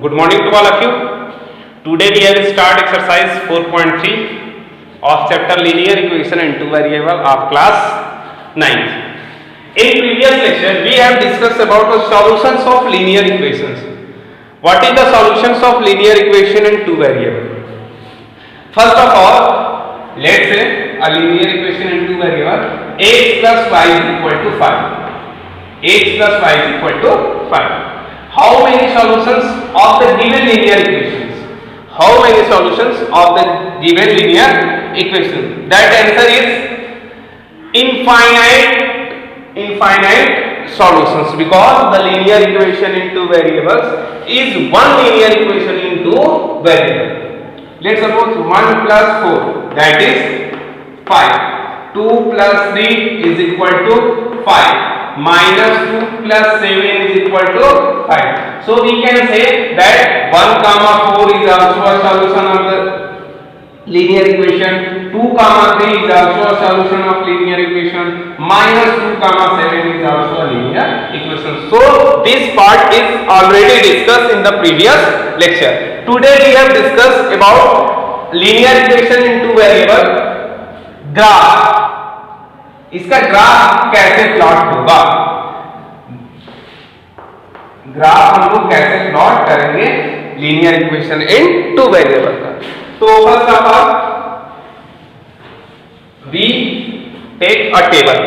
Good morning to all of you. Today we have start exercise 4.3 of chapter linear equation and two variable of class 9th. In previous lecture we have discussed about the solutions of linear equations. What is the solutions of linear equation and two variable? First of all, let's say a linear equation and two variable x plus y is equal to 5. X plus y is equal to 5. How many solutions of the given linear equations? How many solutions of the given linear equation? That answer is infinite solutions, because the linear equation in two variables is one linear equation in two variables. Let's suppose 1 plus 4, that is 5. 2 plus 3 is equal to 5. Minus 2 plus 7 is equal to 5. So we can say that 1 comma 4 is also a solution of the linear equation. 2 comma 3 is also a solution of linear equation. Minus 2 comma 7 is also a linear equation. So this part is already discussed in the previous lecture. Today we have discussed about linear equation in two variable. Graph, इसका graph कैसे plot होगा, graph हम लोग कैसे plot करेंगे linear equation in two variable का. तो first of all we take a table.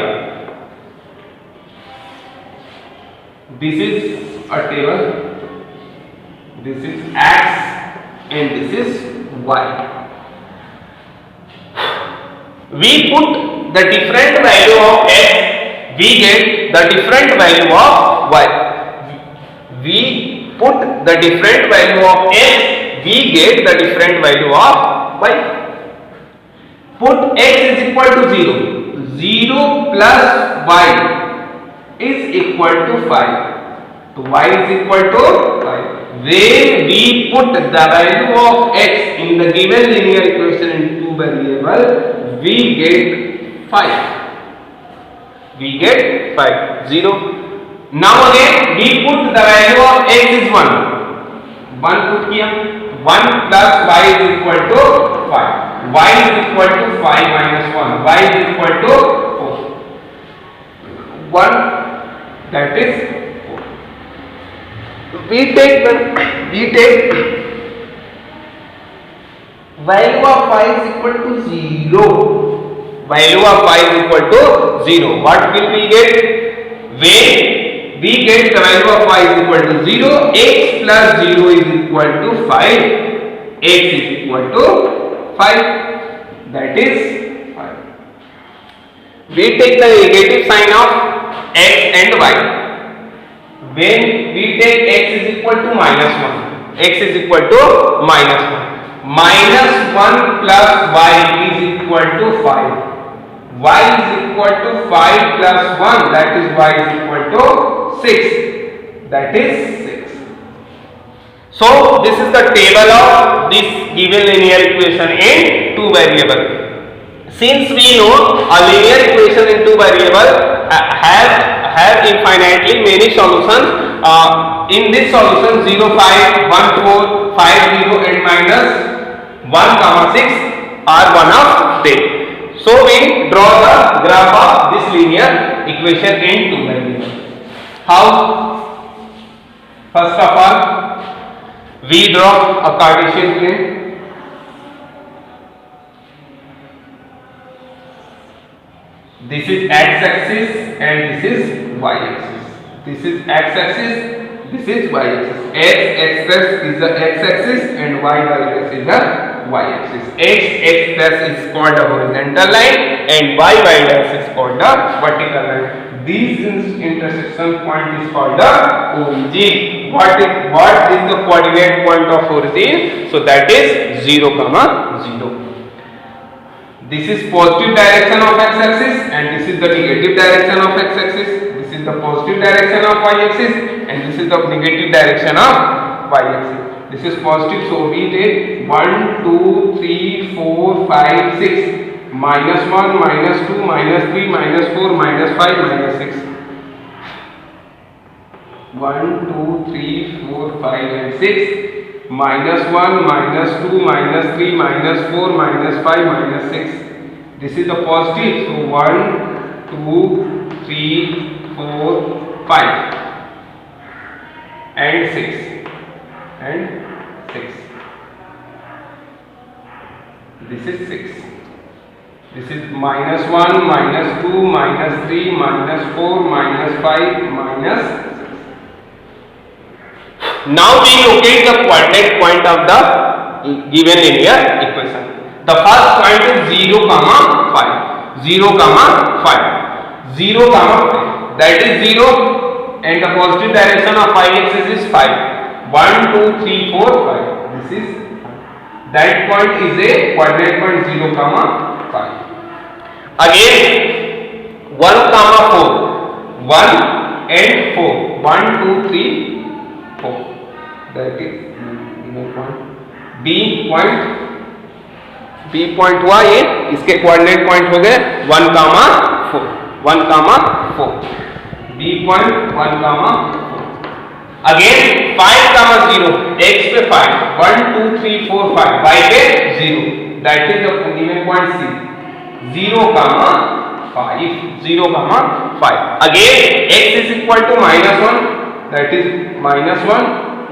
This is a table, this is x and this is y. We put the different value of x, we get the different value of y. We put the different value of x, we get the different value of y. Put x is equal to 0. 0 plus y is equal to 5. So y is equal to 5. When we put the value of x in the given linear equation in two variable, we get 5. We get 5. 0. Now again we put the value of x is 1. 1 put किया. 1 plus y is equal to 5. Y is equal to 5 minus 1. Y is equal to 4. 1, that is 4. We take value of y is equal to 0. Value of y is equal to 0. What will we get? When we get the value of y is equal to 0, x plus 0 is equal to 5. X is equal to 5. That is 5. We take the negative sign of x and y. When we take x is equal to minus 1, x is equal to minus 1. Minus 1 plus y is equal to 5. Y is equal to 5 plus 1, that is y is equal to 6. That is 6. So this is the table of this given linear equation in two variable. Since we know a linear equation in two variable have infinitely many solutions. In this solution 0, 5, 1, 4, 5, 0 and minus 1, 6 are one of them. So we draw the graph of this linear equation in two variables. How? First of all, we draw a Cartesian plane. This is x-axis and this is y-axis. This is x-axis, this is y-axis. X is the x-axis and y-axis is the y-axis. X is called the horizontal line and y-axis is called the vertical line. This intersection point is called the origin. What is the coordinate point of origin? So that is 0, 0. This is positive direction of x-axis and this is the negative direction of x-axis. This is the positive direction of y-axis and this is the negative direction of y-axis. This is positive, so we take 1, 2, 3, 4, 5, 6. Minus 1, minus 2, minus 3, minus 4, minus 5, minus 6. 1, 2, 3, 4, 5 and 6, -1, -2, -3, -4, -5, -6. This is the positive. So 1, 2, 3, 4, 5 and 6 and 6. This is 6. This is -1, -2, -3, -4, -5, -6. Now we locate the coordinate point of the given linear equation. The first point is 0, 5. 0, 5. 0, 5. That is 0 and the positive direction of y-axis is 5. 1, 2, 3, 4, 5. This is that point is a coordinate point 0, 5. Again 1, 4. 1 and 4. 1, 2, 3, 4. That is B point हुआ ये, इसके coordinate point हो गए 1, 4. 1, 4. B point 1, 4. Again 5, 0. X पे 5. 1, 2, 3, 4, 5. Y पे 0. That is the given point C. 0, 5. 0, 5. Again X is equal to -1. That is -1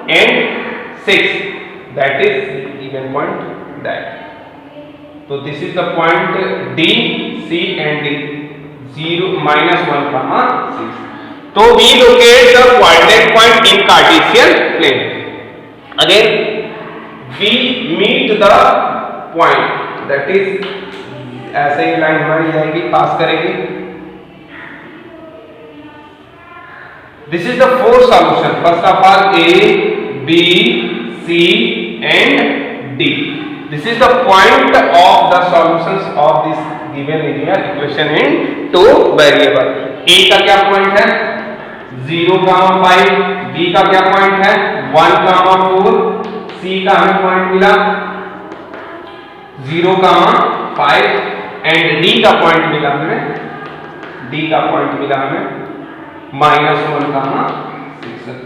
and 6. That is given point that. So this is the point D, C and D. 0, -1, 6. So we locate the coordinate point in Cartesian plane. Again we meet the point, that is ऐसे ही line हमारी जाएगी, पास करेगी. This is the 4 solution. First of all A, B, C and D. This is the point of the solutions of this given linear equation in 2 variable. A का क्या point है 0, 5. B का क्या point है 1, 4. C का हमें point मिला 0, 5 and D का पॉइंट मिला हमें -1, 6.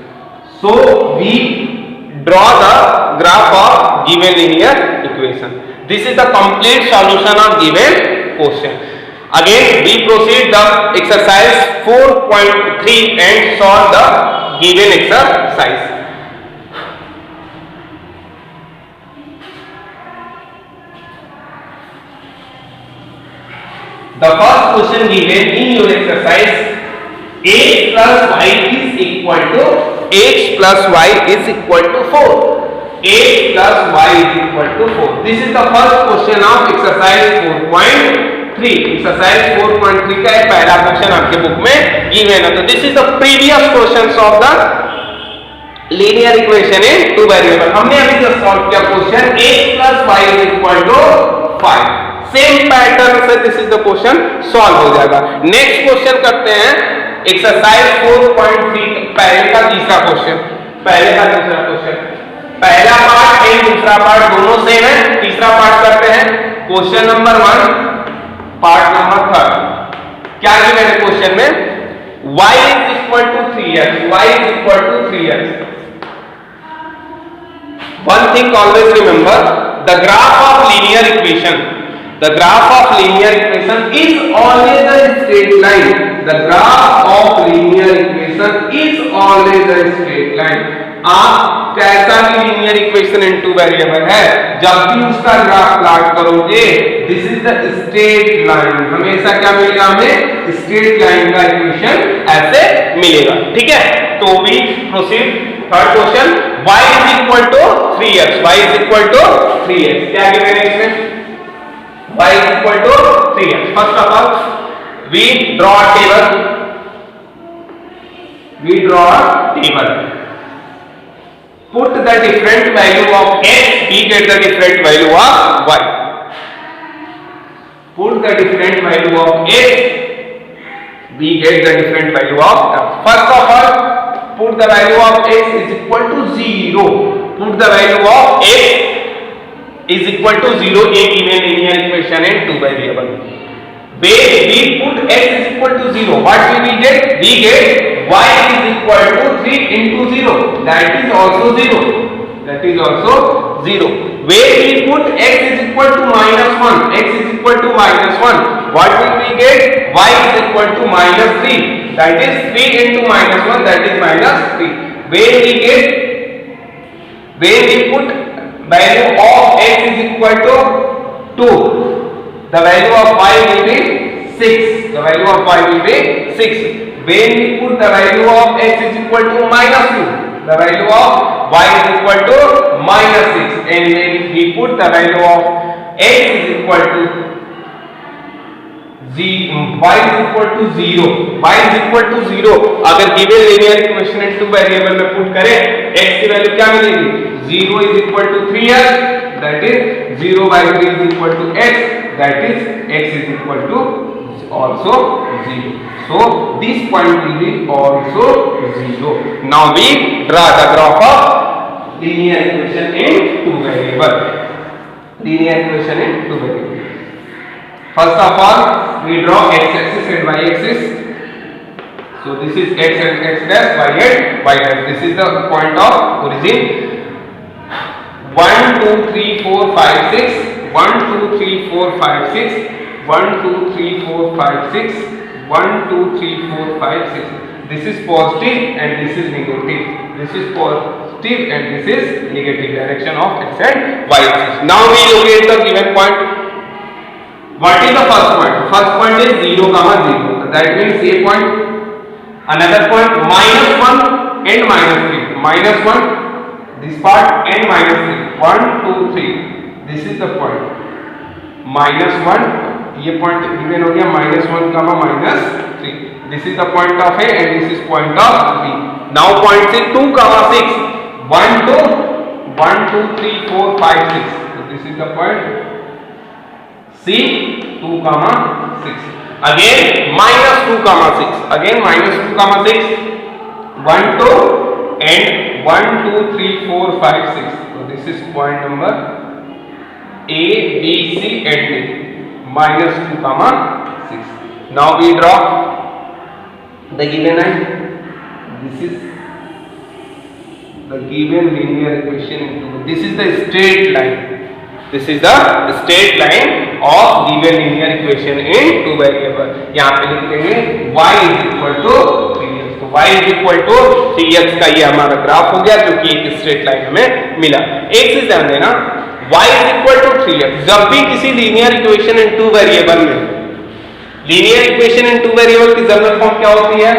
So we draw the graph of given linear equation. This is the complete solution of given question. Again we proceed the exercise 4.3 and solve the given exercise. The first question given in your exercise, x plus y is equal to 4. X plus y is equal to 4. This is the first question of exercise 4.3. Exercise 4.3 का एक पहला question आपके book में given है. तो this is the previous questions of the linear equation in 2 variable. हमने अभी जो सॉल्व किया question x plus y is equal to 5. Same pattern से this is the question solve हो जाएगा. नेक्स्ट क्वेश्चन करते हैं एक्सरसाइज 4.3 पहले का तीसरा क्वेश्चन. पहला पार्ट एंड दूसरा पार्ट दोनों सेम है. तीसरा पार्ट करते हैं क्वेश्चन नंबर 1 पार्ट नंबर 3. क्या गिवन है क्वेश्चन में y is equal to 3x. One thing always remember, the graph of linear equation is always a straight line. The graph of linear equation is always a straight line. आप कैसा भी linear equation in 2 variable है, जब भी उसका graph plot करोगे this is the straight line. हमेशा क्या मिलेगा हमें स्ट्रेट लाइन का इक्वेशन ऐसे मिलेगा. ठीक है, तो we proceed third question. y is equal to 3x. क्या गिवन है इसमें y is equal to 3x. First of all, we draw a table. Put the different value of x, we get the different value of y. Put the different value of x, we get the different value of y. First of all, put the value of x is equal to 0. Put the value of x is equal to 0 in given linear equation in 2 variable. When we put x is equal to 0, what will we get? We get y is equal to 3 into 0. That is also 0. That is also 0. When we put x is equal to minus 1, x is equal to minus 1, what will we get? Y is equal to minus 3. That is 3 into minus 1, that is minus 3. When we put value of x is equal to 2, the value of y will be 6. The value of y will be 6. When we put the value of x is equal to minus 2, the value of y is equal to minus 6. And when we put the value of x is equal to y is equal to 0, y is equal to 0, अगर given linear equation in two variable में put करें, x की value क्या मिलेगी? 0 is equal to 3x, that is 0 by 3 is equal to x, that is x is equal to also 0. So this point will be also 0. Now we draw the graph of linear equation in two variable. Linear equation in two variable. First of all, we draw x-axis and y-axis. So this is x and x dash, y and y dash. This is the point of origin. 1 2 3 4 5 6, 1 2 3 4 5 6, 1 2 3 4 5 6, 1 2 3 4 5 6. This is positive and this is negative. This is positive and this is negative direction of x and y axis. Now we locate the given point. What is the first point? First point is 0, 0. That means a point. Another point minus 1 and minus 3. Minus 1, this part and minus 3. 1 2 3. This is the point. Minus 1. ये point given हो गया minus 1, minus 3. This is the point of A and this is point of B. Now point is 2, 6. 1 2 1 2 3 4 5 6. So this is the point. C 2, 6. Again minus 2, 6. Again minus 2, 6. 1 2 and 1 2 3 4 5 6. So this is point number A, B, C and D. Minus 2, 6. Now we draw the given line. This is the given linear equation into. This is the straight line. This is the straight line of given linear equation in two variable. यहाँ पे लिख देंगे y is equal to 3x. तो y is equal to 3x का ये हमारा graph हो गया जो कि एक स्ट्रेट लाइन हमें मिला. एक चीज ध्यान देना, y is equal to 3x. जब भी किसी linear equation in two variable में, linear equation in two variable की जनरल फॉर्म क्या होती है?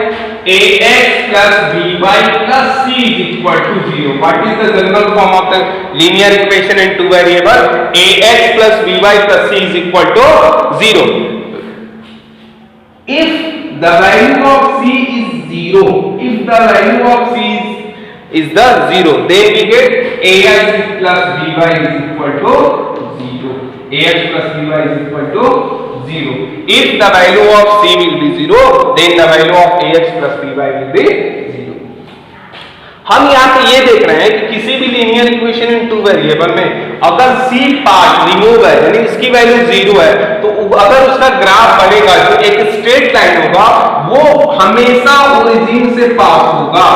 ax plus by plus c is equal to 0. What is the general form of the linear equation in two variable? ax plus by plus c is equal to 0. If the value of c is 0, if the value of c is the 0, then we get ax plus by is equal to 0. ax plus by is equal to 0. If the value of c will be 0, then the value of ax plus by will be 0. हम यहाँ पे ये देख रहे हैं कि किसी भी linear equation in two variable में अगर c पार्ट रिमूव है यानी इसकी वैल्यू 0 है, तो अगर उसका ग्राफ बनेगा जो एक स्ट्रेट लाइन होगा वो हमेशा ओरिजिन से पास होगा.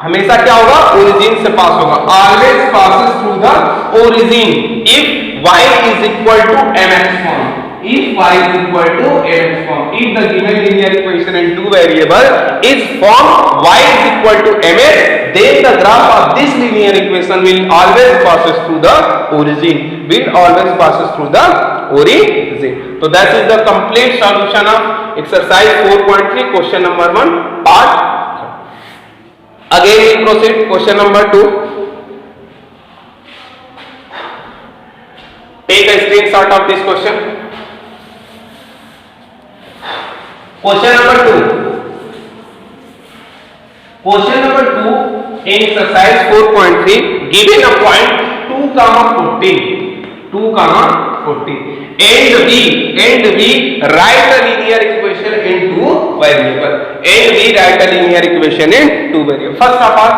हमेशा क्या होगा? ओरिजिन से पास होगा. Always passes through the origin if y is equal to mx form. If y is equal to mx form, if the given linear equation in two variable is form y is equal to mx, then the graph of this linear equation will always passes through the origin. Will always passes through the origin. So that is the complete solution of exercise 4.3 question number 1 part. Again we proceed question number 2. Take a screenshot of this question. Question number 2. Question number 2 in exercise 4.3, given a point 2, 14. 2, 14. And we write a linear equation in two variable. And we write a linear equation in two variable. First of all,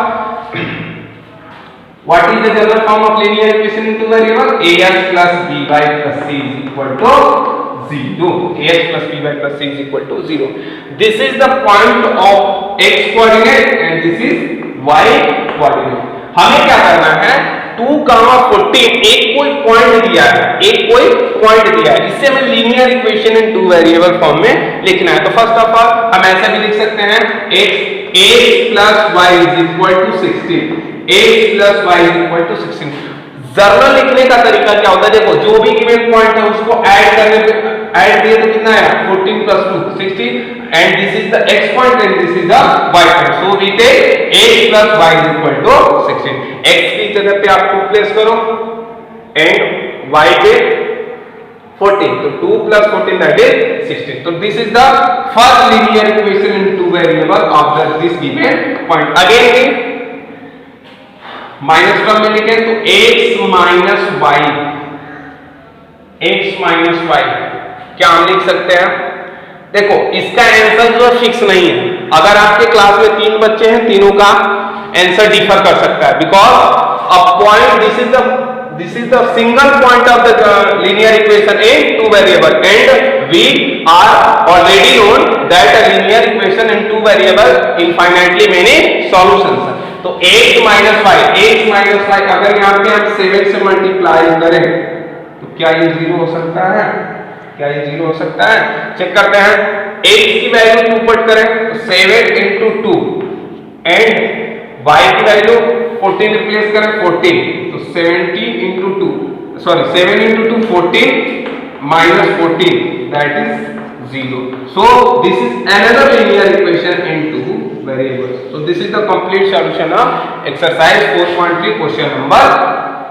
what is the general form of linear equation in two variable? ax plus by plus c is equal to 0. ax plus by plus c is equal to 0. This is the point of x coordinate and this is y coordinate. हमें क्या करना है, 2,14 एक कोई point दिया है, इससे हमें linear equation in 2 variable form में लिखना है. तो फर्स्ट ऑफ ऑल हम ऐसा भी लिख सकते हैं, x plus y is equal to 16. x plus y is equal to 16. Journal लिखने का तरीका क्या होता है, देखो जो भी गिवन पॉइंट है उसको ऐड करने पे ऐड दिए तो कितना आया, 14 plus 2 16, and this is the x point and this is the y point. So we take x plus y is equal to 16. x की जगह पे आप 2 प्लेस करो and y पे 14, तो 2 plus 14 that is 16. So this is the first linear equation in 2 variable of this given point. Again minus term में लिखे तो x माइनस y क्या हम लिख सकते हैं, देखो इसका आंसर जो फिक्स नहीं है. अगर आपके क्लास में 3 बच्चे हैं, तीनों का आंसर डिफर कर सकता है, because a point this is the single point of the linear equation in 2 variable and we are already known that a linear equation in 2 variable infinitely many solutions है. तो x माइनस वाई अगर यहाँ पे हम 7 से multiply करें तो क्या ये 0 हो सकता है, चेक करते हैं. x की वैल्यू 2 पुट करें तो 7 into 2 एंड y की वैल्यू 14 रिप्लेस करें 14 तो 17 into 2 7 into 2 14 minus 14 that is 0. So this is another linear equation in 2 variables. So this is the complete solution of exercise 4.3 question number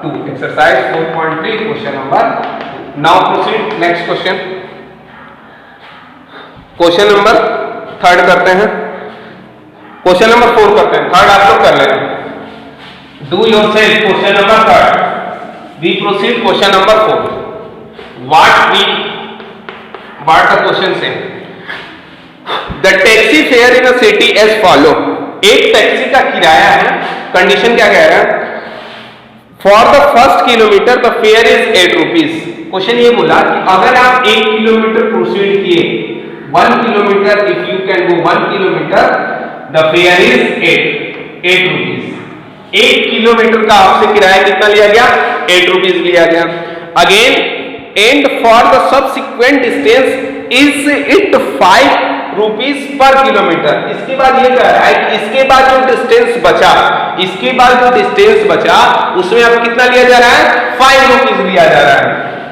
2. Exercise 4.3 question number 2. Now proceed next question. Question number 3 करते हैं, question number 4 करते हैं, third आप लोग कर लेना. Do yourself question number 3. We proceed question number 4. What the question say? The taxi fare in a city as follow. एक taxi का किराया है, कंडीशन क्या कह रहा है, for the first kilometre the fair is 8 rupees. Question ये बोला कि अगर आप 1 किलोमीटर प्रोसीड किए, 1 kilometre if you can go 1 kilometre the fair is 8 rupees. 1 kilometre का आपसे किराया कितना लिया गया, 8 रुपीज लिया गया. Again and for the subsequent distance is it 5 rupees per kilometre. इसके बाद ये कह रहा है कि इसके बाद जो डिस्टेंस बचा उसमें अब कितना लिया जा रहा है, 5 रुपीज लिया जा रहा है.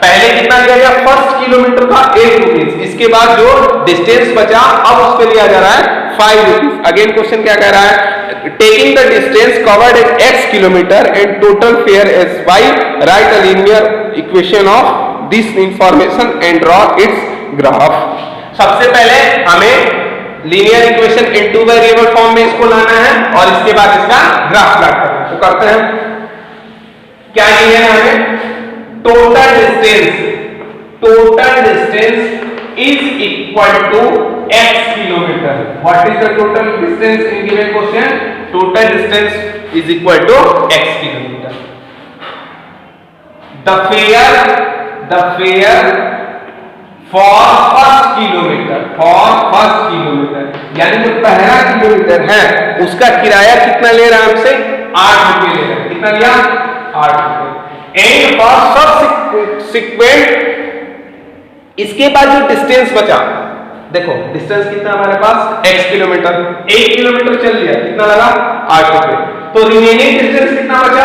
पहले कितना लिया गया, फर्स्ट किलोमीटर का 8 रुपीज, इसके बाद जो डिस्टेंस बचा अब उस पे लिया जा रहा है 5 रुपीज. अगेन क्वेश्चन क्या कह रहा है, taking the distance covered at x kilometre and total fare as y, write a linear equation of this information and draw its graph. सबसे पहले हमें linear equation in 2 variable form में इसको लाना है और इसके बाद इसका ग्राफ प्लॉट करना है. तो करते हैं, क्या चाहिए हमें, total distance is equal to x kilometer. What is the total distance in given question? Total distance is equal to x kilometer. The fare for first kilometer यानी जो पहला किलोमीटर है उसका किराया कितना ले रहा है हमसे, 8 रुपए ले रहा है. कितना लिया, 8 रुपए. एंड फॉर सबसिक्वेंट, इसके बाद जो डिस्टेंस बचा, देखो डिस्टेंस कितना हमारे पास, x किलोमीटर, 1 किलोमीटर चल लिया, कितना लगा, 8 रुपए. तो रिमेनिंग डिस्टेंस कितना बचा,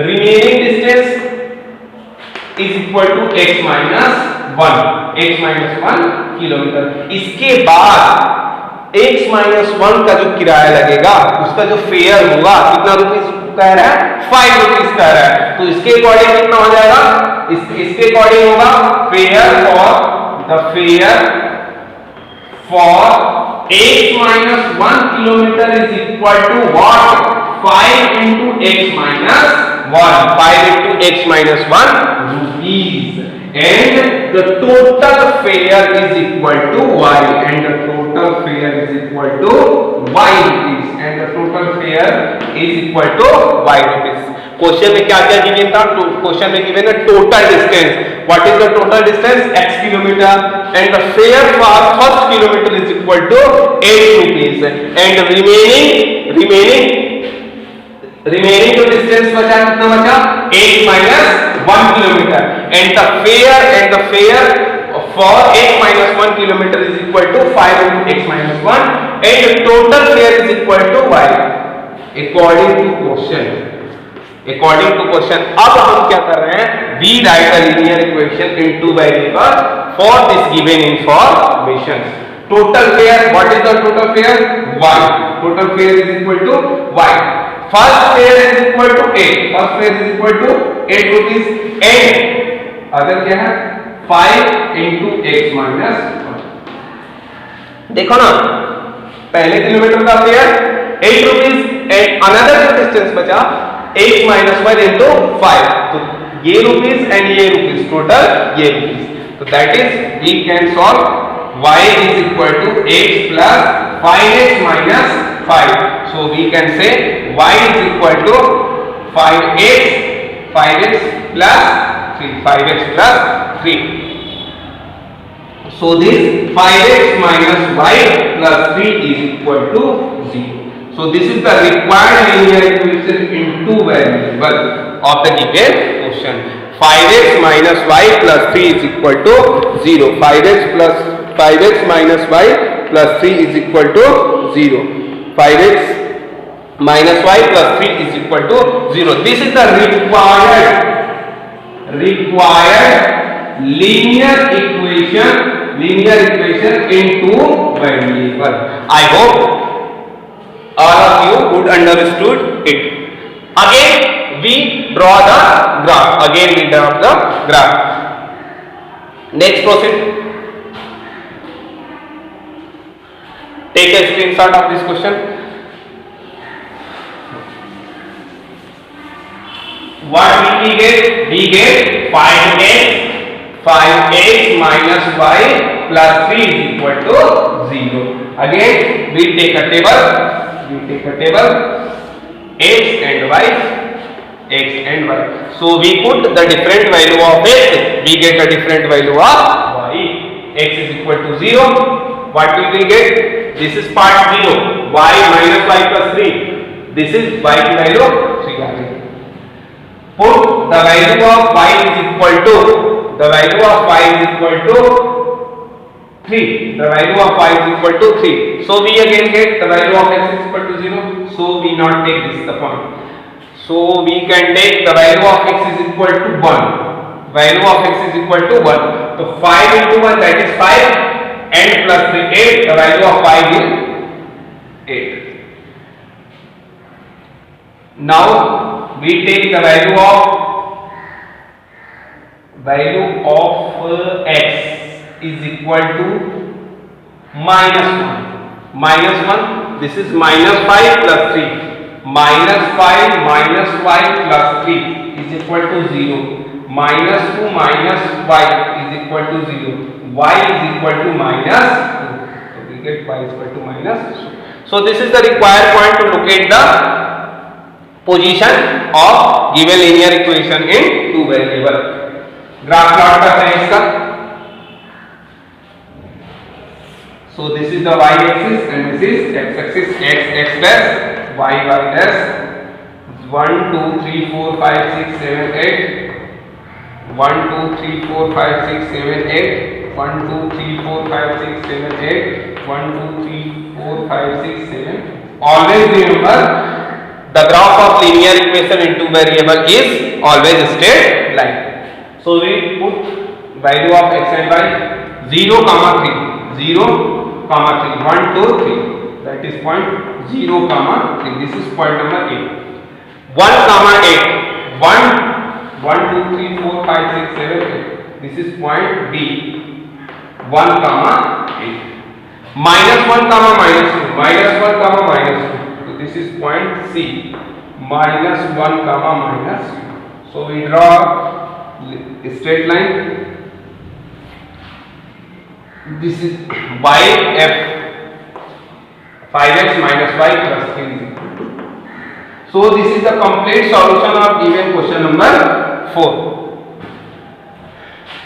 remaining distance is equal to x minus 1 kilometre. इसके बाद x माइनस 1 का जो किराया लगेगा उसका जो फेयर होगा कितना रुपीस कह रहा है, 5 रुपीस कह रहा है. तो इसके अकॉर्डिंग कितना हो जाएगा, इसके अकॉर्डिंग होगा fare for x minus 1 kilometre is equal to what, 5 into x minus 1, 5 into x minus 1 rupees, and the total fare is equal to y, and the total fare is equal to y rupees, and the total fare is equal to y rupees. Question में क्या क्या given था, question में given है total distance. What is the total distance? X kilometer, and the fare for first kilometer is equal to 8 rupees, and remaining जो distance बचा कितना बचा? 8 minus 1 kilometer, and the fare for x minus 1 kilometer is equal to 5 into x minus 1, and the total fare is equal to y according to question. अब हम क्या कर रहे हैं? We write a linear equation in two variables for this given information. Total fare, what is the total fare? Y. Total fare is equal to y. First fare is equal to 8. First fare is equal to 8 rupees, and other क्या है? 5 into x minus 1. देखो ना, पहले kilometre का fair 8 rupees, and another जो distance बचा 8 minus 1 into 5. तो ये rupees and ये rupees, total ये rupees. So that is, we can solve y is equal to x plus 5x minus 5. So we can say y is equal to 5x plus 3. 5x plus 3. So this 5x minus y plus 3 is equal to 0. So this is the required linear equation in two variables of the given question. 5x minus y plus 3 is equal to 0. 5x minus y plus 3 is equal to 0. 5x minus y plus 3 is equal to 0. This is the required linear equation in two variables. I hope all of you would understood it. Again we draw the graph. Next proceed. Take a screenshot of this question. What will we get? We get 5x minus y plus 3 is equal to 0. Again we take a table. X and y. So we put the different value of x, we get a different value of y. X is equal to 0. What will we get? This is part 0. Y minus y plus 3. This is y की value 3. Put the value of y is equal to 3. The value of y is equal to 3. So we again get the value of x is equal to 0. So we not take this the point. So we can take the value of x is equal to 1. Value of x is equal to 1. So 5 into 1, that is 5, and plus 3 8. The value of 5 is 8. Now we take the value of x is equal to minus 1. This is minus 5 plus 3. Minus 5 minus y plus 3 is equal to 0. Minus 2 minus y is equal to 0. Y is equal to minus 2. So we get y is equal to minus 2. So this is the required point to locate the position of given linear equation in two variable. Graph plot करते हैं इसका. So this is the y-axis and this is x-axis. X dash, y dash. 1 2 3 4 5 6 7 8. 1 2 3 4 5 6 7 8. 1 2 3 4 5 6 7 8. 1 2 3 4 5 6 7. Always remember the graph of linear equation in two variable is always straight line. So we put value of x and y 0, 3. 0, 3. 1, 2, 3. That is point 0, 3. This is point number 8. 1, 8. 1, 2, 3, 4, 5, 6, 7, 8. This is point B. 1, 8. Minus 1, minus 2. Minus 1, minus 2. So this is point C. Minus 1, minus 2. So we draw a straight line. This is y f 5x minus y plus 3 is equal to. So this is the complete solution of given question number 4.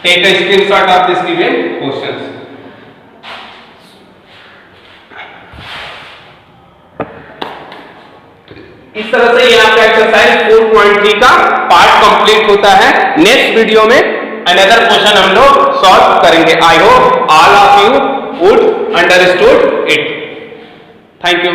Take a screenshot of this given questions. इस तरह से ये आपका exercise 4.3 का part complete होता है। Next video में another question हम लोग सॉल्व करेंगे। I hope all of you would understood it. Thank you.